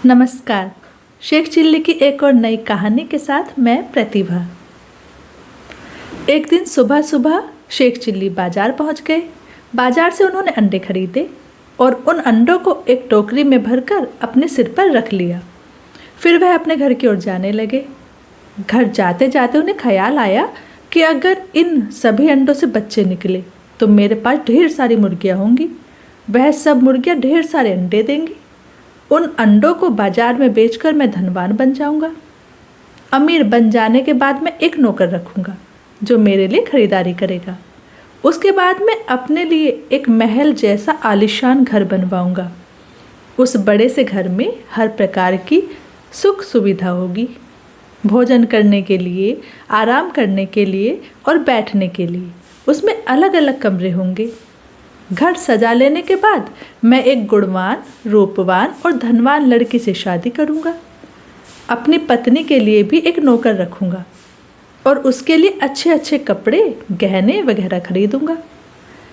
नमस्कार। शेख चिल्ली की एक और नई कहानी के साथ मैं प्रतिभा। एक दिन सुबह सुबह शेख चिल्ली बाजार पहुंच गए। बाजार से उन्होंने अंडे खरीदे और उन अंडों को एक टोकरी में भरकर अपने सिर पर रख लिया। फिर वह अपने घर की ओर जाने लगे। घर जाते जाते उन्हें ख्याल आया कि अगर इन सभी अंडों से बच्चे निकले तो मेरे पास ढेर सारी मुर्गियां होंगी। वह सब मुर्गियां ढेर सारे अंडे देंगी। उन अंडों को बाजार में बेचकर मैं धनवान बन जाऊंगा। अमीर बन जाने के बाद मैं एक नौकर रखूंगा जो मेरे लिए खरीदारी करेगा। उसके बाद मैं अपने लिए एक महल जैसा आलीशान घर बनवाऊंगा। उस बड़े से घर में हर प्रकार की सुख सुविधा होगी, भोजन करने के लिए, आराम करने के लिए और बैठने के लिए। उसमें अलग अलग कमरे होंगे। घर सजा लेने के बाद मैं एक गुणवान, रूपवान और धनवान लड़की से शादी करूंगा। अपनी पत्नी के लिए भी एक नौकर रखूंगा और उसके लिए अच्छे अच्छे कपड़े, गहने वगैरह खरीदूंगा।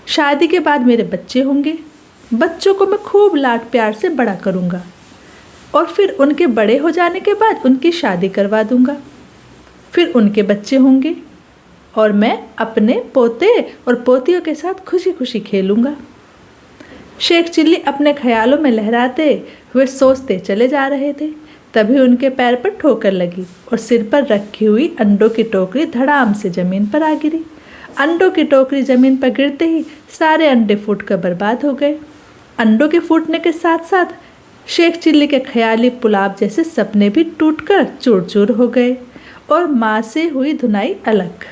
शादी के बाद मेरे बच्चे होंगे। बच्चों को मैं खूब लाड प्यार से बड़ा करूंगा और फिर उनके बड़े हो जाने के बाद उनकी शादी करवा दूंगा। फिर उनके बच्चे होंगे और मैं अपने पोते और पोतियों के साथ खुशी खुशी खेलूंगा। शेख चिल्ली अपने ख्यालों में लहराते हुए सोचते चले जा रहे थे। तभी उनके पैर पर ठोकर लगी और सिर पर रखी हुई अंडों की टोकरी धड़ाम से जमीन पर आ गिरी। अंडों की टोकरी जमीन पर गिरते ही सारे अंडे फूटकर बर्बाद हो गए। अंडों के फूटने के साथ साथ शेख चिल्ली के ख्याली पुलाव जैसे सपने भी टूटकर चूर चूर हो गए और माँ से हुई धुनाई अलग।